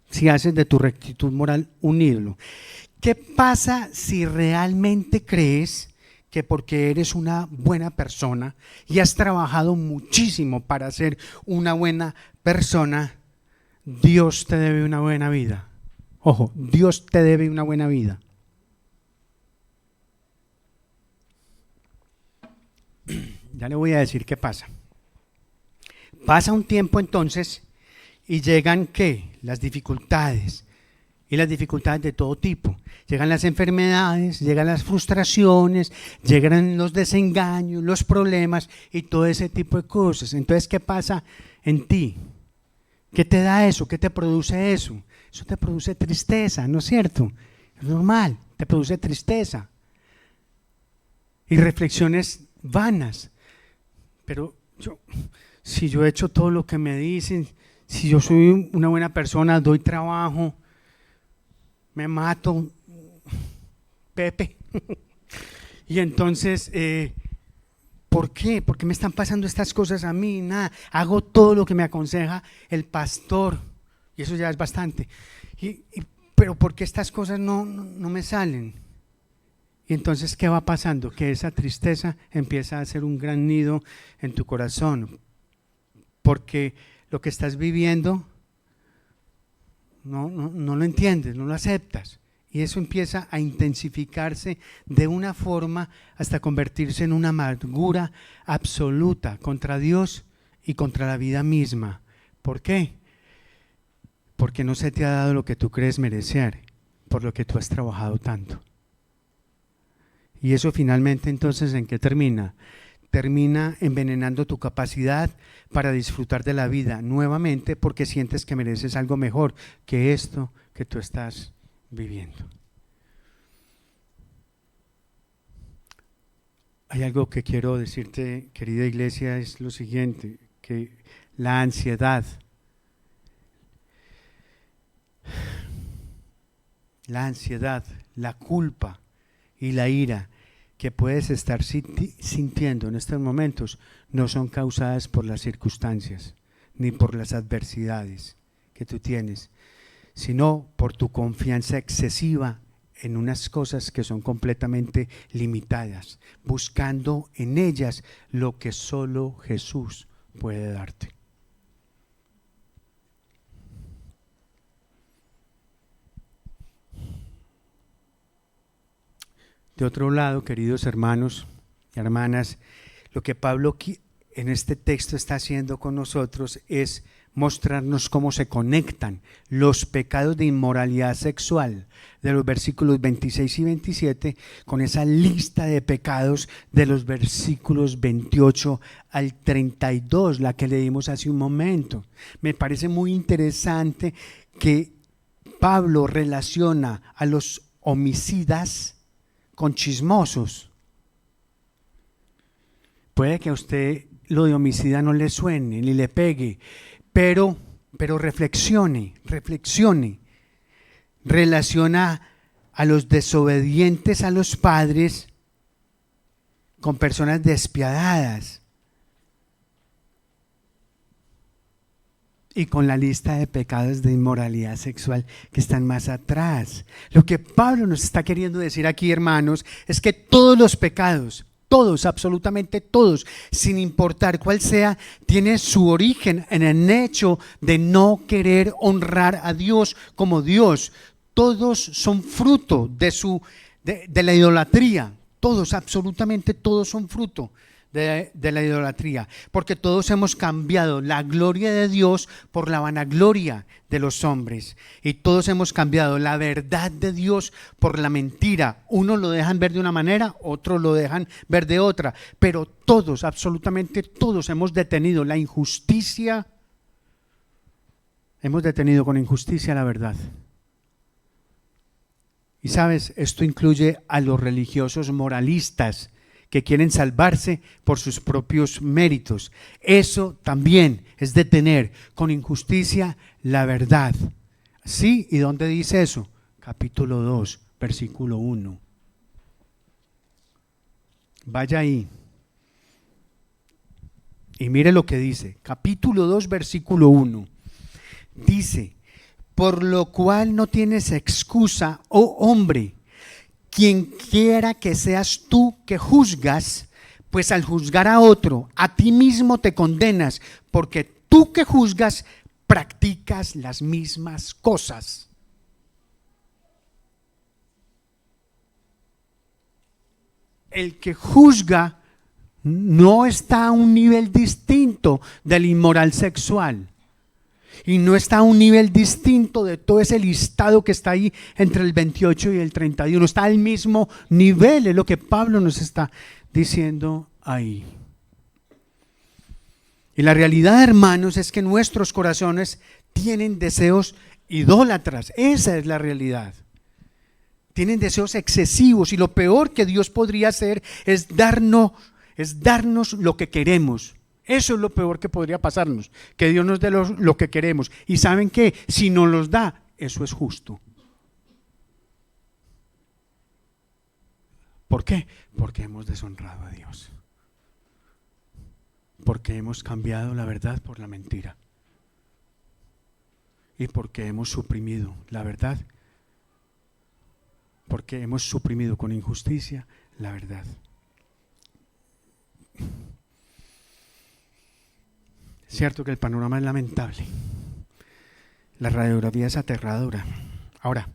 si haces de tu rectitud moral un ídolo? ¿Qué pasa si realmente crees que porque eres una buena persona y has trabajado muchísimo para ser una buena persona, Dios te debe una buena vida? Ojo, Dios te debe una buena vida. Ya le voy a decir qué pasa. Pasa un tiempo entonces y llegan ¿qué? Las dificultades. Y las dificultades de todo tipo. Llegan las enfermedades, llegan las frustraciones, llegan los desengaños, los problemas y todo ese tipo de cosas. Entonces, ¿qué pasa en ti? ¿Qué te da eso? ¿Qué te produce eso? Eso te produce tristeza, ¿no es cierto? Es normal, te produce tristeza. Y reflexiones vanas. Pero si yo he hecho todo lo que me dicen, si yo soy una buena persona, doy trabajo, me mato, Pepe. Y entonces, ¿por qué? ¿Por qué me están pasando estas cosas a mí? Nada, hago todo lo que me aconseja el pastor, y eso ya es bastante. Pero ¿por qué estas cosas no me salen? Y entonces, ¿qué va pasando? Que esa tristeza empieza a hacer un gran nido en tu corazón, porque lo que estás viviendo no lo entiendes, no lo aceptas. Y eso empieza a intensificarse de una forma hasta convertirse en una amargura absoluta contra Dios y contra la vida misma. ¿Por qué? Porque no se te ha dado lo que tú crees merecer, por lo que tú has trabajado tanto. Y eso finalmente entonces, ¿en qué termina? Termina envenenando tu capacidad para disfrutar de la vida nuevamente porque sientes que mereces algo mejor que esto que tú estás viviendo. Hay algo que quiero decirte, querida iglesia, es lo siguiente, que la ansiedad, la culpa y la ira que puedes estar sintiendo en estos momentos no son causadas por las circunstancias ni por las adversidades que tú tienes, sino por tu confianza excesiva en unas cosas que son completamente limitadas, buscando en ellas lo que solo Jesús puede darte. De otro lado, queridos hermanos y hermanas, lo que Pablo en este texto está haciendo con nosotros es mostrarnos cómo se conectan los pecados de inmoralidad sexual de los versículos 26 y 27 con esa lista de pecados de los versículos 28 al 32, la que leímos hace un momento. Me parece muy interesante que Pablo relaciona a los homicidas con chismosos. Puede que a usted lo de homicida no le suene ni le pegue, pero reflexione. Relaciona a los desobedientes a los padres con personas despiadadas y con la lista de pecados de inmoralidad sexual que están más atrás. Lo que Pablo nos está queriendo decir aquí, hermanos, es que todos los pecados, todos, absolutamente todos, sin importar cuál sea, tiene su origen en el hecho de no querer honrar a Dios como Dios. Todos son fruto de la idolatría. Todos, absolutamente todos son fruto de la idolatría, porque todos hemos cambiado la gloria de Dios por la vanagloria de los hombres, y todos hemos cambiado la verdad de Dios por la mentira. Unos lo dejan ver de una manera, otros lo dejan ver de otra, pero todos, absolutamente todos, hemos detenido la injusticia, hemos detenido con injusticia la verdad. Y sabes, esto incluye a los religiosos moralistas que quieren salvarse por sus propios méritos. Eso también es detener con injusticia la verdad. ¿Sí? ¿Y dónde dice eso? Capítulo 2, versículo 1. Vaya ahí y mire lo que dice. Capítulo 2, versículo 1. Dice: por lo cual no tienes excusa, oh hombre, quien quiera que seas tú que juzgas, pues al juzgar a otro, a ti mismo te condenas, porque tú que juzgas practicas las mismas cosas. El que juzga no está a un nivel distinto del inmoral sexual. Y no está a un nivel distinto de todo ese listado que está ahí entre el 28 y el 31. Está al mismo nivel, es lo que Pablo nos está diciendo ahí. Y la realidad, hermanos, es que nuestros corazones tienen deseos idólatras. Esa es la realidad. Tienen deseos excesivos, y lo peor que Dios podría hacer es darnos lo que queremos. Eso es lo peor que podría pasarnos, que Dios nos dé lo que queremos. Y ¿saben qué? Si nos los da, eso es justo. ¿Por qué? Porque hemos deshonrado a Dios. Porque hemos cambiado la verdad por la mentira. Y porque hemos suprimido la verdad. Porque hemos suprimido con injusticia la verdad. Cierto que el panorama es lamentable, la radiografía es aterradora. Ahora,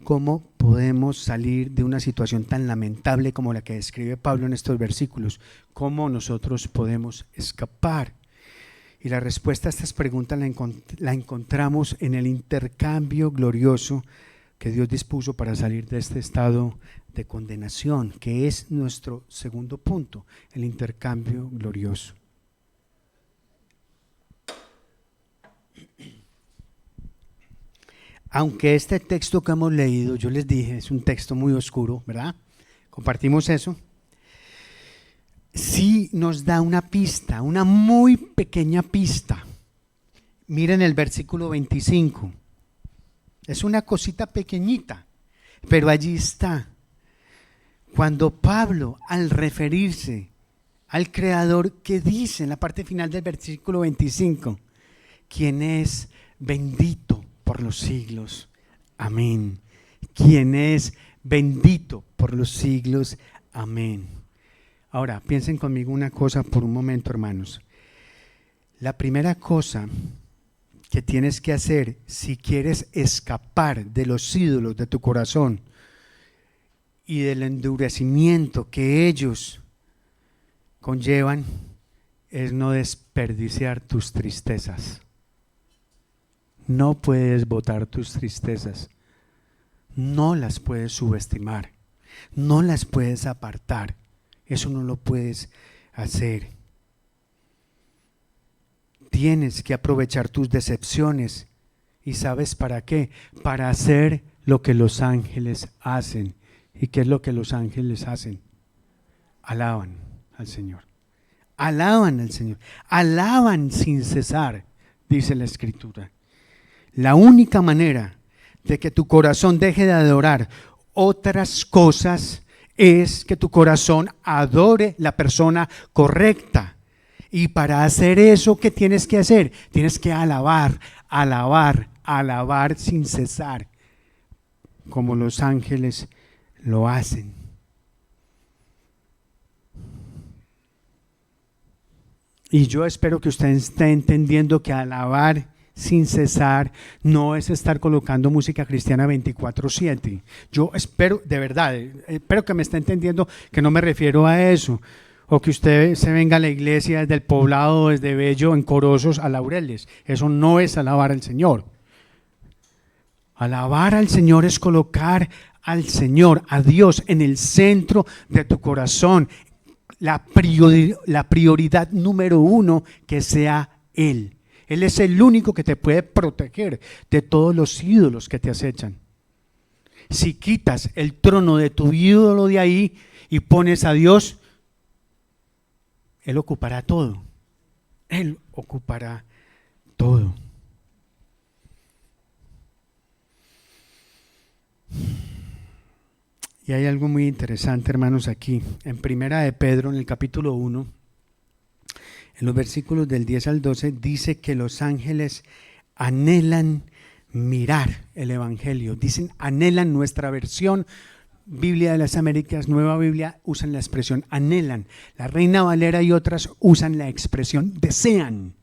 ¿cómo podemos salir de una situación tan lamentable como la que describe Pablo en estos versículos? ¿Cómo nosotros podemos escapar? Y la respuesta a estas preguntas la encontramos en el intercambio glorioso que Dios dispuso para salir de este estado de condenación, que es nuestro segundo punto, el intercambio glorioso. Aunque este texto que hemos leído, yo les dije, es un texto muy oscuro, ¿verdad? Compartimos eso. Sí nos da una pista, una muy pequeña pista. Miren el versículo 25. Es una cosita pequeñita, pero allí está. Cuando Pablo, al referirse al Creador, ¿qué dice en la parte final del versículo 25? Quien es bendito por los siglos. Amén. Quien es bendito por los siglos. Amén. Ahora, piensen conmigo una cosa por un momento, hermanos. La primera cosa que tienes que hacer si quieres escapar de los ídolos de tu corazón y del endurecimiento que ellos conllevan es no desperdiciar tus tristezas. no puedes botar tus tristezas, no las puedes subestimar, no las puedes apartar, eso no lo puedes hacer. Tienes que aprovechar tus decepciones. ¿Y sabes para qué? Para hacer lo que los ángeles hacen. ¿Y qué es lo que los ángeles hacen? Alaban al Señor. Alaban al Señor. Alaban sin cesar, dice la Escritura. La única manera de que tu corazón deje de adorar otras cosas es que tu corazón adore la persona correcta. Y para hacer eso, ¿qué tienes que hacer? Tienes que alabar, alabar, alabar sin cesar, como los ángeles lo hacen. Y yo espero que usted esté entendiendo que alabar sin cesar no es estar colocando música cristiana 24/7. Yo espero, de verdad, espero que me esté entendiendo que no me refiero a eso. O que usted se venga a la iglesia desde el Poblado, desde Bello, en Corosos a Laureles. Eso no es alabar al Señor. Alabar al Señor es colocar al Señor, a Dios, en el centro de tu corazón. La prioridad número uno, que sea Él. Él es el único que te puede proteger de todos los ídolos que te acechan. Si quitas el trono de tu ídolo de ahí y pones a Dios, Él ocupará todo. Él ocupará todo. Y hay algo muy interesante, hermanos, aquí. En Primera de Pedro, en el capítulo 1, en los versículos del 10 al 12, dice que los ángeles anhelan mirar el Evangelio. Dicen anhelan. Nuestra versión Biblia de las Américas, Nueva Biblia, usan la expresión anhelan. La Reina Valera y otras usan la expresión desean,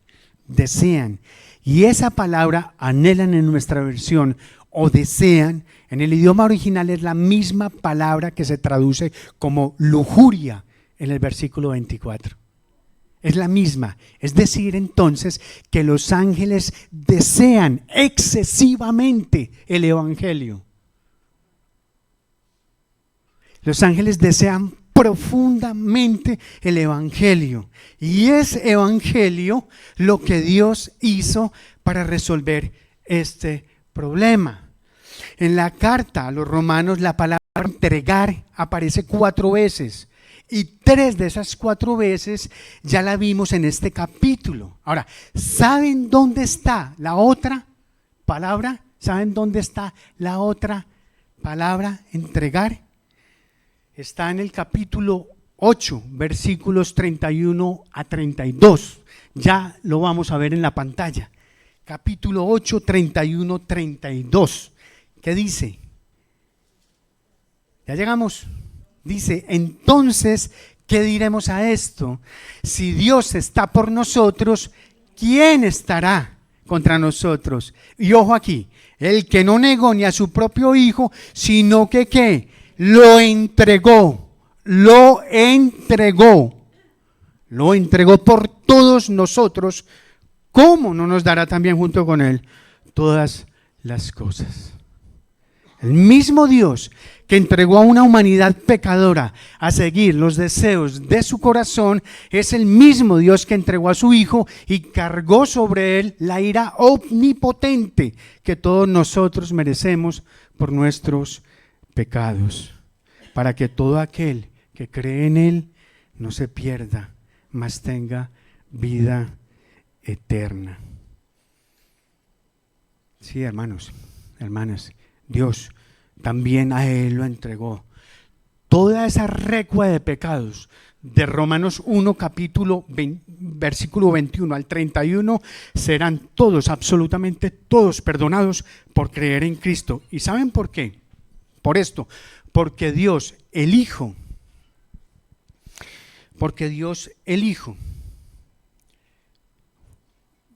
desean. Y esa palabra anhelan en nuestra versión o desean, en el idioma original es la misma palabra que se traduce como lujuria en el versículo 24. Es la misma. Es decir, entonces, que los ángeles desean excesivamente el Evangelio. Los ángeles desean profundamente el Evangelio. Y es Evangelio lo que Dios hizo para resolver este problema. En la carta a los Romanos, la palabra entregar aparece 4 veces. Y 3 de esas 4 veces ya la vimos en este capítulo. Ahora, ¿saben dónde está la otra palabra? ¿Saben dónde está la otra palabra, entregar? Está en el capítulo 8, versículos 31 a 32. Ya lo vamos a ver en la pantalla. Capítulo 8, 31, 32. ¿Qué dice? ¿Ya llegamos? Dice, entonces, ¿qué diremos a esto? Si Dios está por nosotros, ¿quién estará contra nosotros? Y ojo aquí, el que no negó ni a su propio hijo, sino que ¿qué? Lo entregó por todos nosotros. ¿Cómo no nos dará también junto con Él todas las cosas? El mismo Dios que entregó a una humanidad pecadora a seguir los deseos de su corazón es el mismo Dios que entregó a su Hijo y cargó sobre Él la ira omnipotente que todos nosotros merecemos por nuestros pecados, para que todo aquel que cree en Él no se pierda, mas tenga vida eterna. Sí, hermanos, hermanas, Dios también a Él lo entregó. Toda esa recua de pecados de Romanos 1, capítulo 20, versículo 21 al 31, serán todos, absolutamente todos, perdonados por creer en Cristo. ¿Y saben por qué? Por esto, porque Dios el Hijo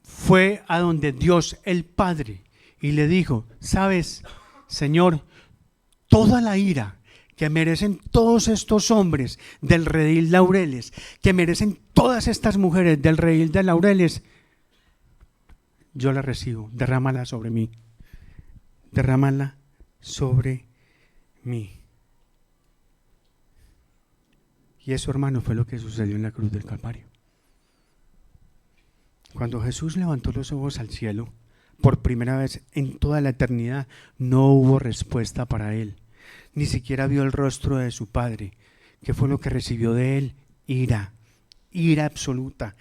fue a donde Dios el Padre y le dijo, ¿sabes, Señor? Toda la ira que merecen todos estos hombres del redil Laureles, que merecen todas estas mujeres del redil de Laureles, yo la recibo, derrámala sobre mí, derrámala sobre mí. Y eso, hermano, fue lo que sucedió en la cruz del Calvario. Cuando Jesús levantó los ojos al cielo, por primera vez en toda la eternidad, no hubo respuesta para él. Ni siquiera vio el rostro de su Padre. ¿Qué fue lo que recibió de él? Ira, ira absoluta,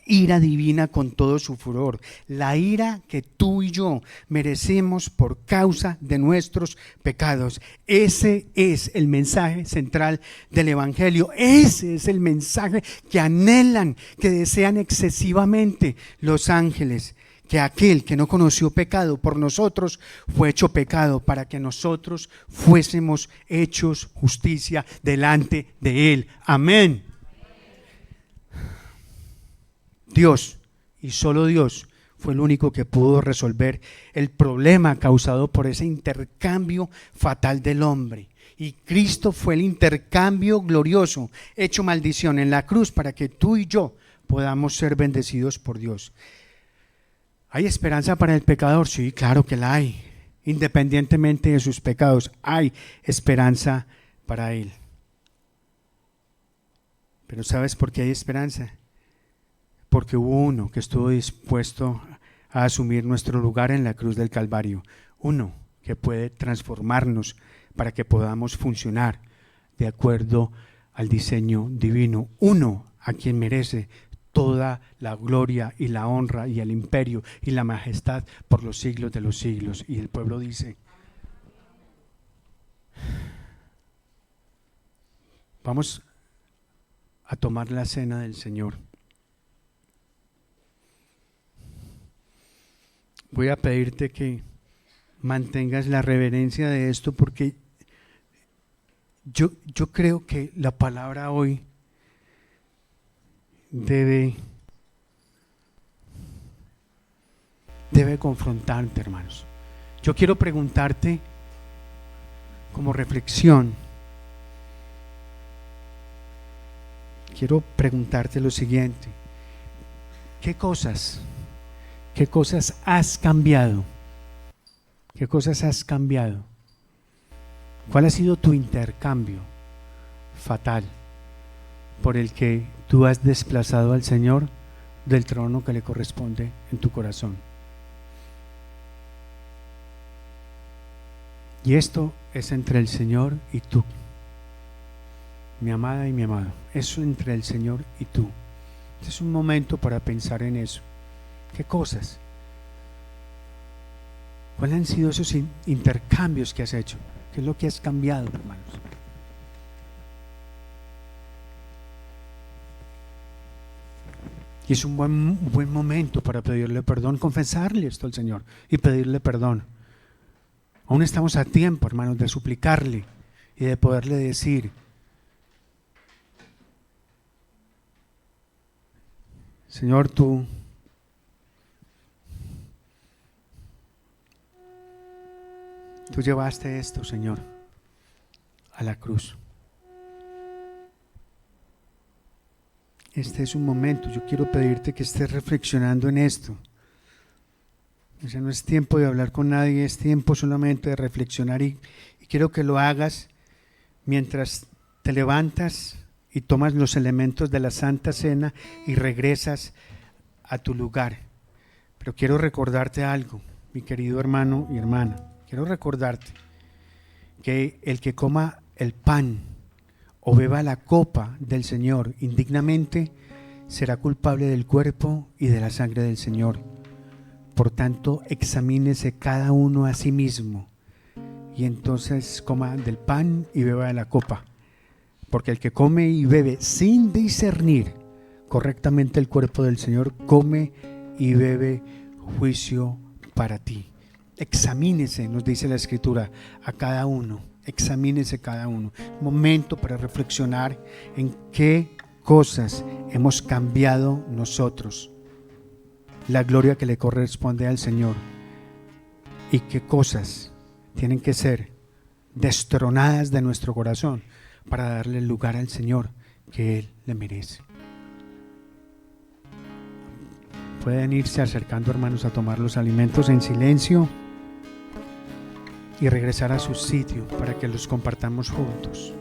ira divina con todo su furor. La ira que tú y yo merecemos por causa de nuestros pecados. Ese es el mensaje central del Evangelio. Ese es el mensaje que anhelan, que desean excesivamente los ángeles. Que aquel que no conoció pecado por nosotros fue hecho pecado para que nosotros fuésemos hechos justicia delante de él. Amén. Dios, y solo Dios, fue el único que pudo resolver el problema causado por ese intercambio fatal del hombre. Y Cristo fue el intercambio glorioso, hecho maldición en la cruz para que tú y yo podamos ser bendecidos por Dios. ¿Hay esperanza para el pecador? Sí, claro que la hay. Independientemente de sus pecados, hay esperanza para él. Pero ¿sabes por qué hay esperanza? Porque hubo uno que estuvo dispuesto a asumir nuestro lugar en la cruz del Calvario. Uno que puede transformarnos para que podamos funcionar de acuerdo al diseño divino. Uno a quien merece toda la gloria y la honra y el imperio y la majestad por los siglos de los siglos. Y el pueblo dice: vamos a tomar la cena del Señor. Voy a pedirte que mantengas la reverencia de esto, porque yo creo que la palabra hoy debe confrontarte, hermanos. Yo quiero preguntarte como reflexión, quiero preguntarte lo siguiente: ¿qué cosas has cambiado? ¿Qué cosas has cambiado? ¿Cuál ha sido tu intercambio fatal por el que tú has desplazado al Señor del trono que le corresponde en tu corazón? Y esto es entre el Señor y tú, mi amada y mi amado. Eso entre el Señor y tú. Este es un momento para pensar en eso. ¿Qué cosas? ¿Cuáles han sido esos intercambios que has hecho? ¿Qué es lo que has cambiado, hermanos? Y es un buen momento para pedirle perdón, confesarle esto al Señor y pedirle perdón. Aún estamos a tiempo, hermanos, de suplicarle y de poderle decir: Señor, tú llevaste esto, Señor, a la cruz. Este es un momento, yo quiero pedirte que estés reflexionando en esto. O sea, no es tiempo de hablar con nadie, es tiempo solamente de reflexionar, y quiero que lo hagas mientras te levantas y tomas los elementos de la Santa Cena y regresas a tu lugar. Pero quiero recordarte algo, mi querido hermano y hermana. Quiero recordarte que el que coma el pan o beba la copa del Señor indignamente será culpable del cuerpo y de la sangre del Señor. Por tanto, examínese cada uno a sí mismo y entonces coma del pan y beba de la copa. Porque el que come y bebe sin discernir correctamente el cuerpo del Señor, come y bebe juicio para ti. Examínese, nos dice la Escritura, a cada uno. Examínese cada uno. Momento para reflexionar en qué cosas hemos cambiado nosotros. La gloria que le corresponde al Señor. Y qué cosas tienen que ser destronadas de nuestro corazón para darle el lugar al Señor que Él le merece. pueden irse acercando, hermanos, a tomar los alimentos en silencio y regresar a su sitio para que los compartamos juntos.